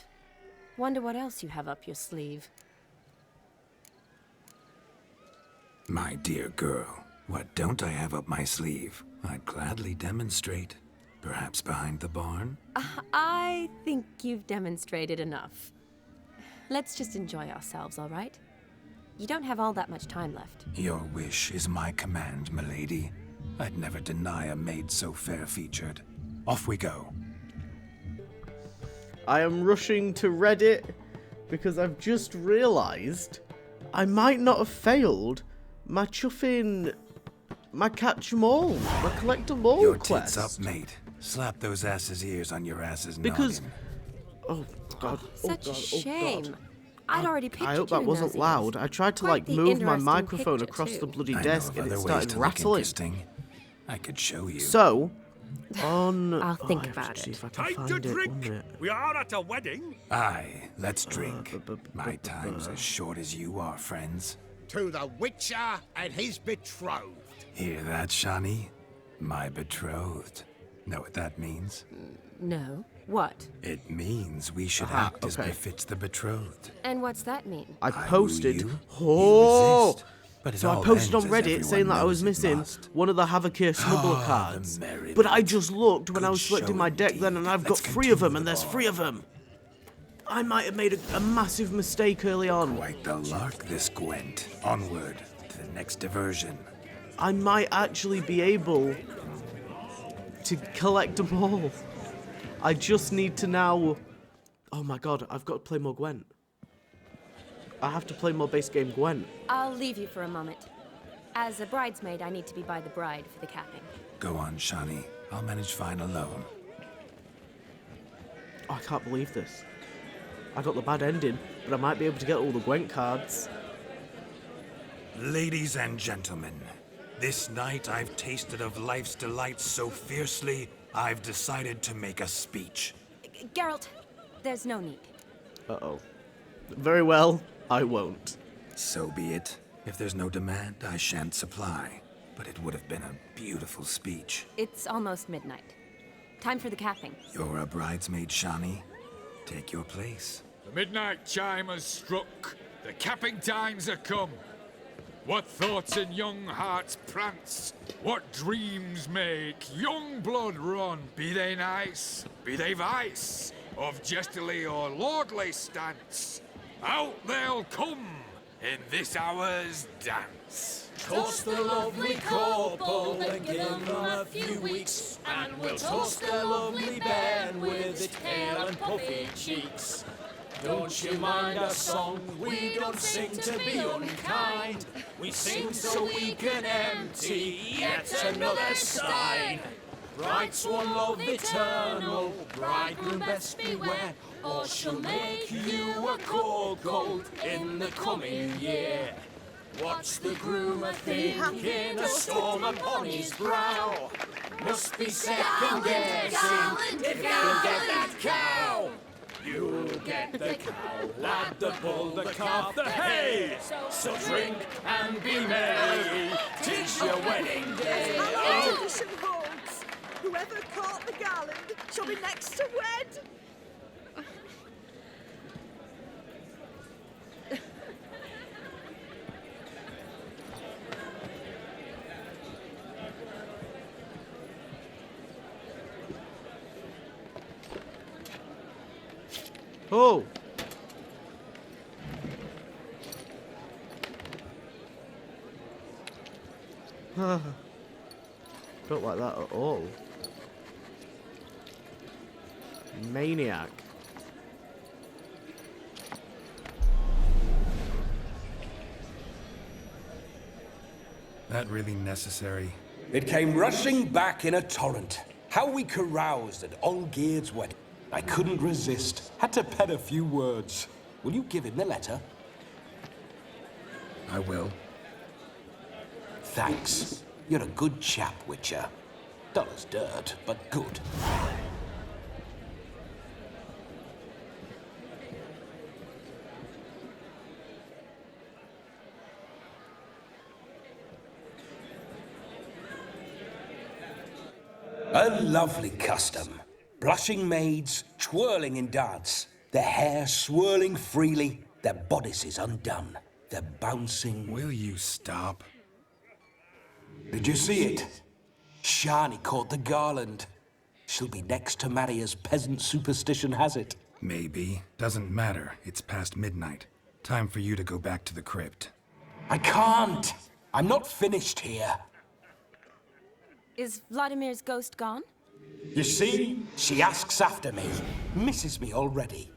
Wonder what else you have up your sleeve.
My dear girl, what don't I have up my sleeve? I'd gladly demonstrate. Perhaps behind the barn?
I think you've demonstrated enough. Let's just enjoy ourselves, all right? You don't have all that much time left.
Your wish is my command, milady. I'd never deny a maid so fair-featured. Off we go.
I am rushing to Reddit because I've just realised I might not have failed my chuffing, my catch 'em all, my collect 'em all
Your
quest.
tits up, mate. Slap those asses' ears on your asses'
Because,
noggin.
oh god,
Such a shame. I'd already pictured
I hope
you
that
in
wasn't
those
loud.
ears.
I tried to
Quite
like
the
move my
interesting
microphone
picture,
across
too.
the bloody
I know
desk
of
and it
other ways
started
to look
rattling.
interesting. I could show you.
So, on...
I'll think
I have to
about
see
it.
if I can
Time
find
to
it.
drink.
One minute.
We are at a wedding.
Aye, let's drink. My time's as short as you are, friends.
To the Witcher and his betrothed.
Hear that, Shani? My betrothed. Know what that means?
No. What?
It means we should
Aha,
act as
okay.
befits the betrothed.
And what's that mean?
I
woo
posted...
you,
Oh!
resist, but it
So I
all
posted on
ends as
Reddit saying
everyone
that I was
knows it
missing
must.
one of the Havocare snuggler
Ah,
cards.
the merry
But I
night.
just looked when I
Good
was selecting
show
my deck
indeed.
then and I've got
Let's
3 of them
continue
and
the
there's
ball.
3 of them. I might have made a massive mistake early on.
Quite the lark, this Gwent. Onward to the next diversion.
I might actually be able to collect them all. I just need to now... Oh my god, I've got to play more Gwent. I have to play more base game Gwent.
I'll leave you for a moment. As a bridesmaid, I need to be by the bride for the capping.
Go on, Shani. I'll manage fine alone.
Oh, I can't believe this. I got the bad ending, but I might be able to get all the Gwent cards.
Ladies and gentlemen, this night I've tasted of life's delights so fiercely, I've decided to make a speech.
Geralt, there's no need.
Uh-oh. Very well, I won't.
So be it. If there's no demand, I shan't supply. But it would have been a beautiful speech.
It's almost midnight. Time for the capping.
You're a bridesmaid, Shani. Take your place.
The midnight chime has struck. The capping times are come. What thoughts in young hearts prance? What dreams make young blood run? Be they nice, be they vice, of jestily or lordly stance, out they'll come in this hour's dance.
Toast the lovely couple, then give them a few weeks, and we'll toast the lovely Ben with its pale and puffy cheeks. Don't you mind our song? We don't sing to be unkind. We sing so we can empty yet another stein. Bride's one love eternal, bridegroom best beware, or she'll make you a cold in the coming year. What's the groom a thinking, a storm upon his brow? Must be second guessing if you can get that cow. You'll get the cow, lad, the bull, the calf, the hay. So drink and be merry, 'tis your wedding day.
As
Oh.
tradition holds, whoever caught the garland shall be next to wed.
Oh! Don't like that at all. Maniac.
That really necessary?
It came rushing back in a torrent. How we caroused at Olgierd's wedding. I couldn't resist. Had to pen a few words. Will you give him the letter?
I will.
Thanks. You're a good chap, Witcher. Dull as dirt, but good. A lovely custom. Blushing maids, twirling in dance, their hair swirling freely, their bodices undone, their bouncing...
Will you stop?
Did you see it? Shani caught the garland. She'll be next to marry as peasant superstition has it.
Maybe. Doesn't matter. It's past midnight. Time for you to go back to the crypt.
I can't. I'm not finished here.
Is Vladimir's ghost gone?
You see? She asks after me. Misses me already.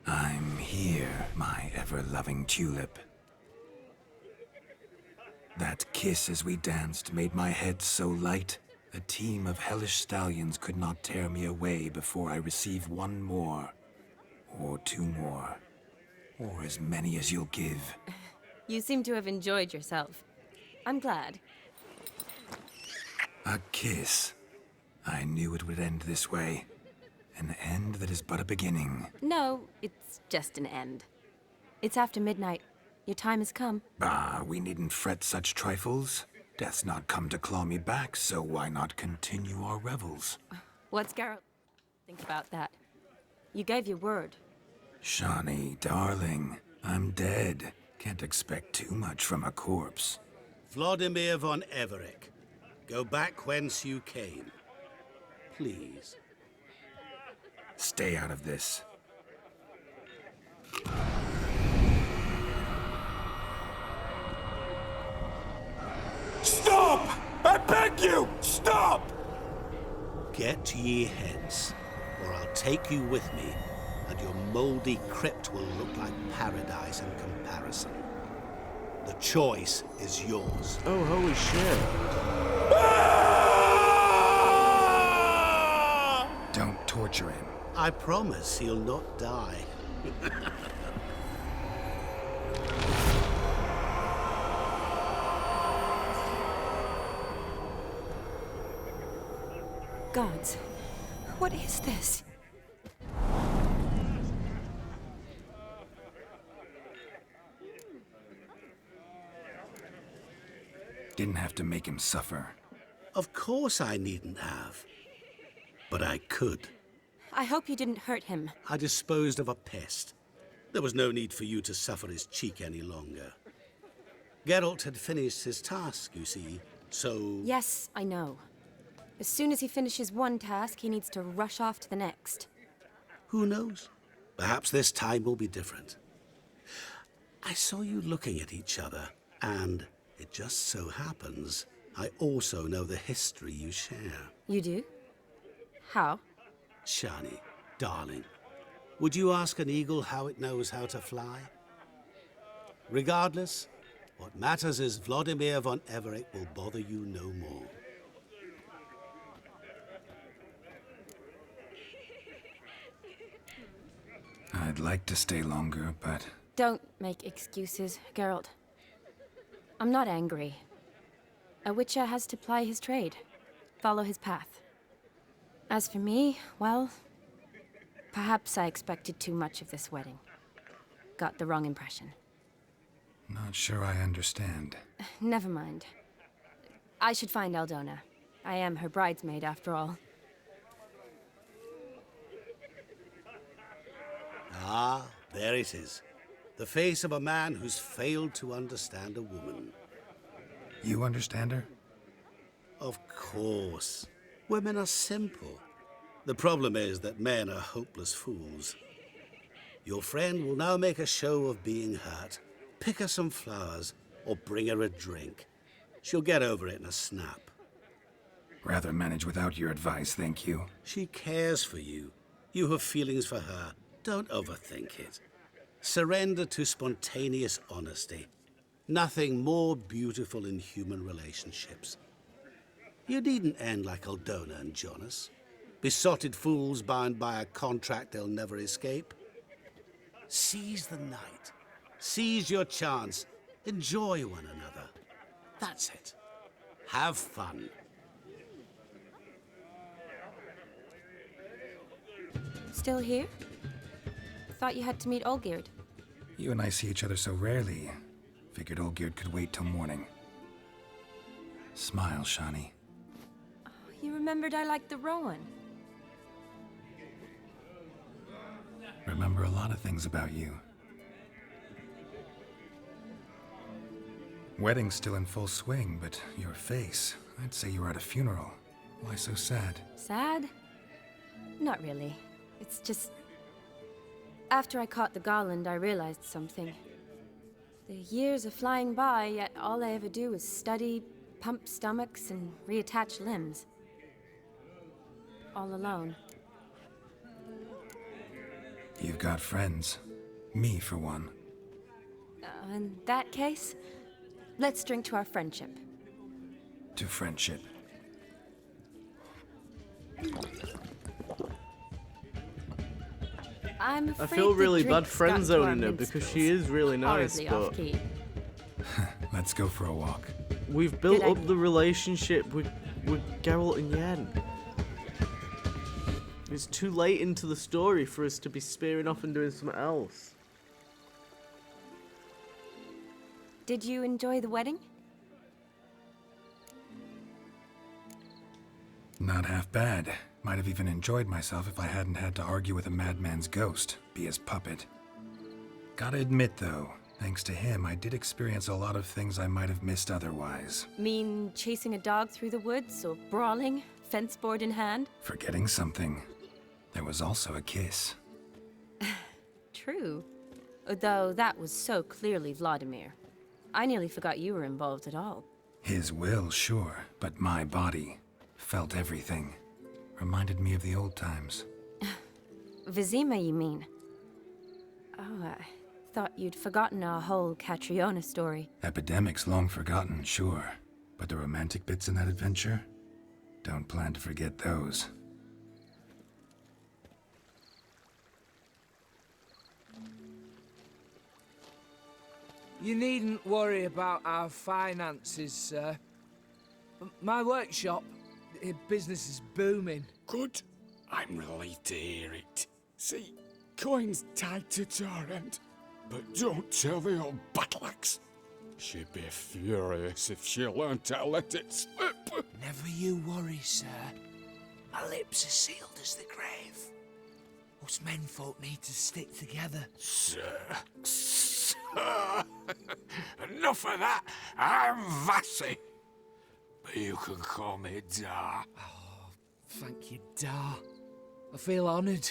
I'm here, my ever-loving tulip. That kiss as we danced made my head so light, a team of hellish stallions could not tear me away before I receive one more, or two more. Or as many as you'll give.
You seem to have enjoyed yourself. I'm glad.
A kiss. I knew it would end this way. An end that is but a beginning.
No, it's just an end. It's after midnight. Your time has come.
Bah, we needn't fret such trifles. Death's not come to claw me back, so why not continue our revels?
What's Geralt think about that? You gave your word.
Shani, darling, I'm dead. Can't expect too much from a corpse.
Vladimir von Everec, go back whence you came. Please.
Stay out of this.
Stop! I beg you! Stop! Get ye hence, or I'll take you with me, and your mouldy crypt will look like paradise in comparison. The choice is yours.
Oh, holy shit.
Don't torture him.
I promise he'll not die.
Gods, what is this?
Didn't have to make him suffer.
Of course I needn't have. But I could.
I hope you didn't hurt him.
I disposed of a pest. There was no need for you to suffer his cheek any longer. Geralt had finished his task, you see, so...
Yes, I know. As soon as he finishes one task, he needs to rush off to the next.
Who knows? Perhaps this time will be different. I saw you looking at each other, and it just so happens I also know the history you share.
You do? How?
Shani, darling, would you ask an eagle how it knows how to fly? Regardless, what matters is Vladimir von Everec will bother you no more.
I'd like to stay longer, but...
Don't make excuses, Geralt. I'm not angry. A Witcher has to ply his trade, follow his path. As for me, well, perhaps I expected too much of this wedding. Got the wrong impression.
Not sure I understand.
Never mind. I should find Aldona. I am her bridesmaid, after all.
Ah, there it is. The face of a man who's failed to understand a woman.
You understand her?
Of course. Women are simple. The problem is that men are hopeless fools. Your friend will now make a show of being hurt, pick her some flowers, or bring her a drink. She'll get over it in a snap.
Rather manage without your advice, thank you.
She cares for you. You have feelings for her. Don't overthink it. Surrender to spontaneous honesty. Nothing more beautiful in human relationships. You needn't end like Aldona and Jonas. Besotted fools bound by a contract they'll never escape. Seize the night. Seize your chance. Enjoy one another. That's it. Have fun.
Still here? Thought you had to meet Olgierd.
You and I see each other so rarely. Figured Olgierd could wait till morning. Smile, Shani.
You remembered I liked the Rowan.
Remember a lot of things about you. Wedding's still in full swing, but your face, I'd say you were at a funeral. Why so sad?
Sad? Not really. It's just... After I caught the garland, I realized something. The years are flying by, yet all I ever do is study, pump stomachs, and reattach limbs. All alone.
You've got friends. Me, for one.
In that case, let's drink to our friendship.
To friendship.
I'm
I
afraid
feel
the
really bad
drinks got
friend
into our
zoning her because she is really nice,
horribly
but
off-key.
Let's go for a walk.
we've built
Good
up
idea.
the relationship with Geralt and Yen. It's too late into the story for us to be spearing off and doing something else.
Did you enjoy the wedding?
Not half bad. Might have even enjoyed myself if I hadn't had to argue with a madman's ghost, be his puppet. Gotta admit, though, thanks to him, I did experience a lot of things I might have missed otherwise.
Mean chasing a dog through the woods or brawling, fence board in hand?
Forgetting something. There was also a kiss.
True. Though that was so clearly Vladimir. I nearly forgot you were involved at all.
His will, sure, but my body felt everything. Reminded me of the old times.
Vizima, you mean? Oh, I thought you'd forgotten our whole Catriona story.
Epidemics long forgotten, sure. But the romantic bits in that adventure? Don't plan to forget those.
You needn't worry about our finances, sir. My workshop, business is booming.
Good. I'm relieved to hear it. See, coin's tied to Torrent, but don't tell the old battle-axe. She'd be furious if she learned to let it slip.
Never you worry, sir. My lips are sealed as the grave. Us menfolk need to stick together.
Sir. Enough of that. I'm Vassy. But you can call me Dar.
Oh, thank you, Dar. I feel honoured.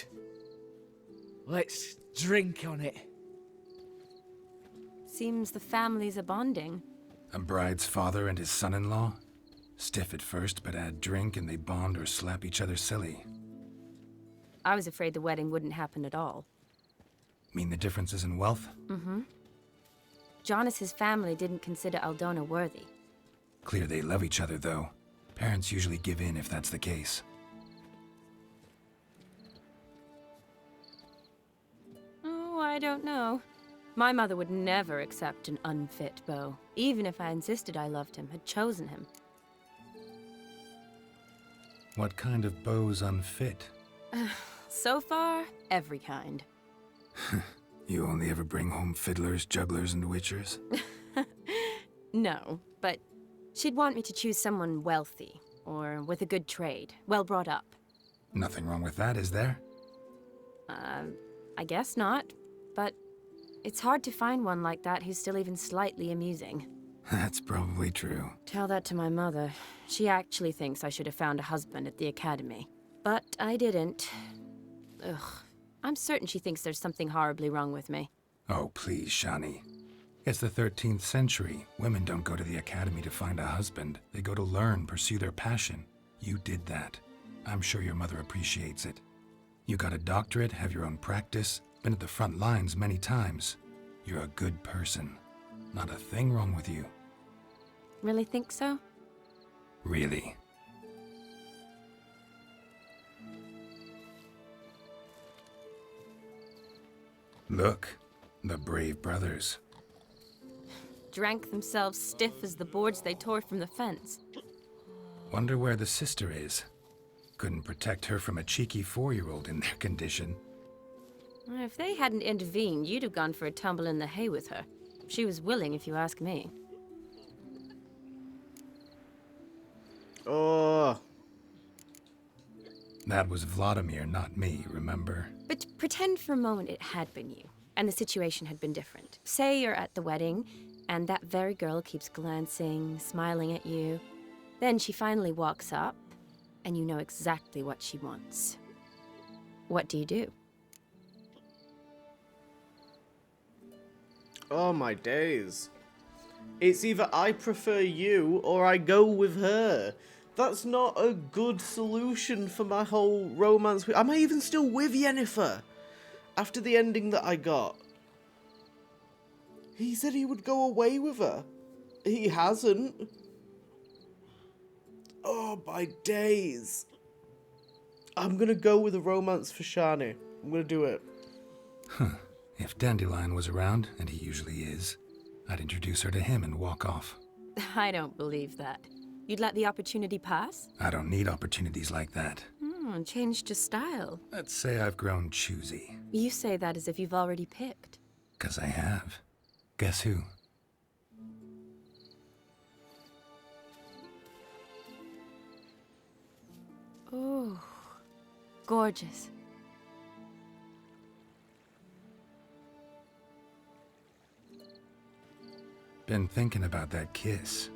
Let's drink on it.
Seems the families are bonding.
A bride's father and his son-in-law? Stiff at first, but add drink and they bond or slap each other silly.
I was afraid the wedding wouldn't happen at all.
Mean the differences in wealth?
Mm-hmm. Jonas's family didn't consider Aldona worthy.
Clear they love each other, though. Parents usually give in if that's the case.
Oh, I don't know. My mother would never accept an unfit beau, even if I insisted I loved him, had chosen him.
What kind of beau's unfit?
So far, every kind.
You only ever bring home fiddlers, jugglers, and witchers?
No, but she'd want me to choose someone wealthy, or with a good trade, well brought up.
Nothing wrong with that, is there?
I guess not, but it's hard to find one like that who's still even slightly amusing.
That's probably true.
Tell that to my mother. She actually thinks I should have found a husband at the academy. But I didn't. Ugh. I'm certain she thinks there's something horribly wrong with me.
Oh, please, Shani. It's the 13th century. Women don't go to the academy to find a husband. They go to learn, pursue their passion. You did that. I'm sure your mother appreciates it. You got a doctorate, have your own practice, been at the front lines many times. You're a good person. Not a thing wrong with you.
Really think so?
Really. Look, the brave brothers.
Drank themselves stiff as the boards they tore from the fence.
Wonder where the sister is. Couldn't protect her from a cheeky 4-year-old in their condition.
If they hadn't intervened, you'd have gone for a tumble in the hay with her. She was willing, if you ask me.
Oh.
That was Vladimir, not me, remember?
But pretend for a moment it had been you, and the situation had been different. Say you're at the wedding, and that very girl keeps glancing, smiling at you. Then she finally walks up, and you know exactly what she wants. What do you do?
Oh my days. It's either I prefer you or I go with her. That's not a good solution for my whole romance. Am I even still with Yennefer? After the ending that I got. He said he would go away with her. He hasn't. Oh my days. I'm gonna go with a romance for Shani. I'm gonna do it.
If Dandelion was around, and he usually is, I'd introduce her to him and walk off.
I don't believe that. You'd let the opportunity pass?
I don't need opportunities like that.
Changed your style.
Let's say I've grown choosy.
You say that as if you've already picked.
'Cause I have. Guess who?
Ooh, gorgeous.
Been thinking about that kiss.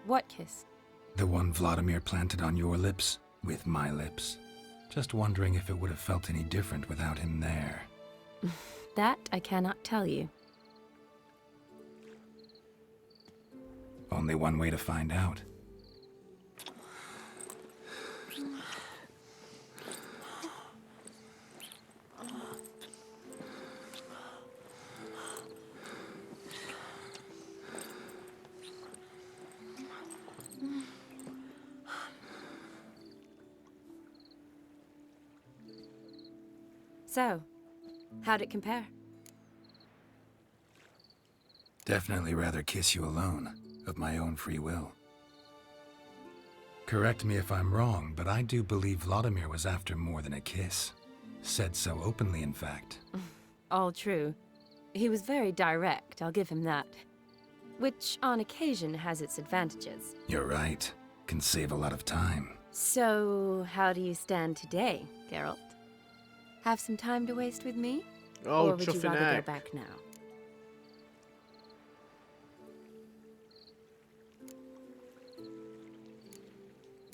What kiss?
The one Vladimir planted on your lips, with my lips. Just wondering if it would have felt any different without him there.
That I cannot tell you.
Only one way to find out.
So, how'd it compare?
Definitely rather kiss you alone, of my own free will. Correct me if I'm wrong, but I do believe Vladimir was after more than a kiss. Said so openly, in fact.
All true. He was very direct, I'll give him that. Which, on occasion, has its advantages.
You're right. Can save a lot of time.
So, how do you stand today, Geralt? Have some time to waste with me?
Oh,
or would you
chuffing
rather
egg.
go back now?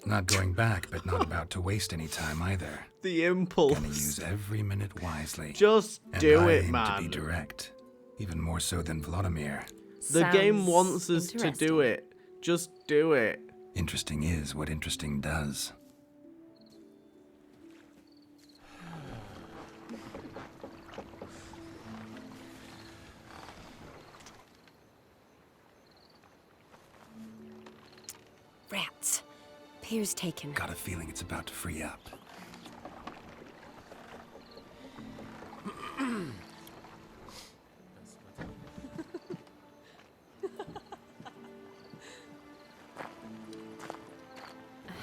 Not going back, but not about to waste any time either.
The impulse.
Gonna use every minute wisely.
Just
And
do
I
it,
aim
man.
to be direct. Even more so than Vladimir.
The game
Sounds
wants us to do it. Just do it.
Interesting is what interesting does.
Rats. Pier's taken.
Got a feeling it's about to free up.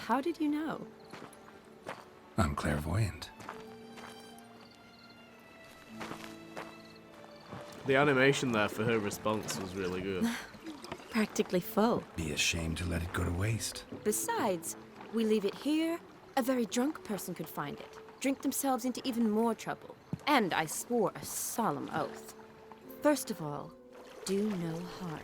How did you know?
I'm clairvoyant.
The animation there for her response was really good.
Practically full.
Be ashamed to let it go to waste.
Besides, we leave it here, a very drunk person could find it, drink themselves into even more trouble. And I swore a solemn oath. First of all, do no harm.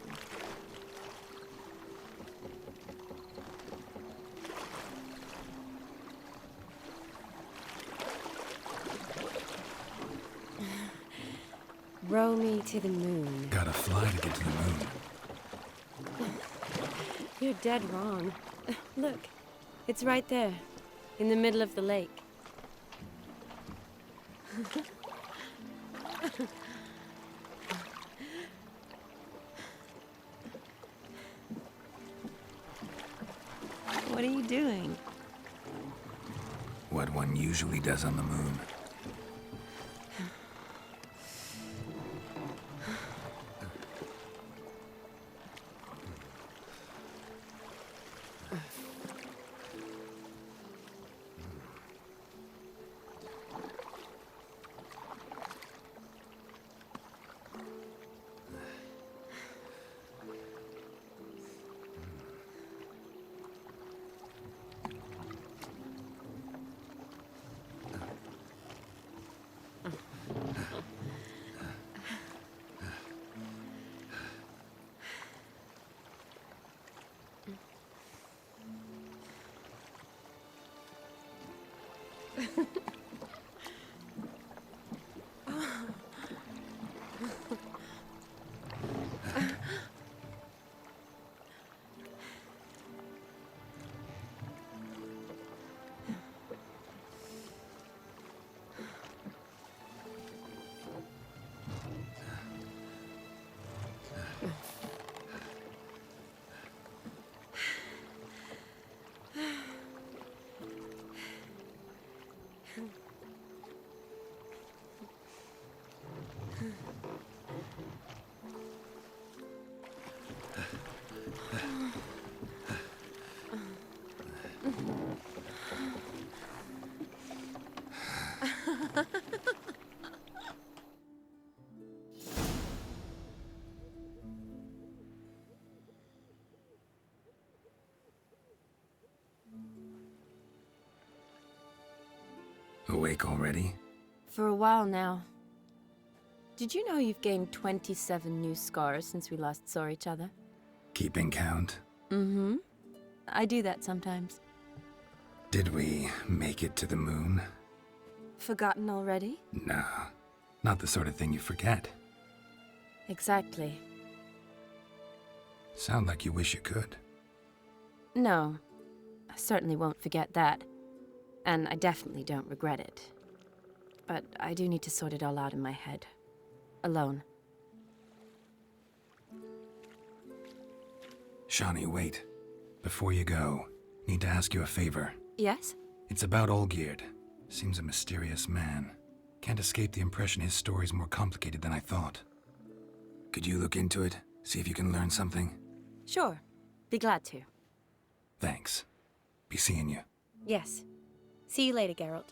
Row me to the moon.
Gotta fly to get to the moon.
You're dead wrong. Look, it's right there, in the middle of the lake. What are you doing?
What one usually does on the moon. Awake already?
For a while now. Did you know you've gained 27 new scars since we last saw each other?
Keeping count?
Mm-hmm. I do that sometimes.
Did we make it to the moon?
Forgotten already?
No, not the sort of thing you forget.
Exactly.
Sound like you wish you could.
No, I certainly won't forget that. And I definitely don't regret it. But I do need to sort it all out in my head. Alone.
Shani, wait. Before you go, need to ask you a favor.
Yes?
It's about Olgierd. Seems a mysterious man. Can't escape the impression his story's more complicated than I thought. Could you look into it? See if you can learn something?
Sure. Be glad to.
Thanks. Be seeing you.
Yes. See you later, Geralt.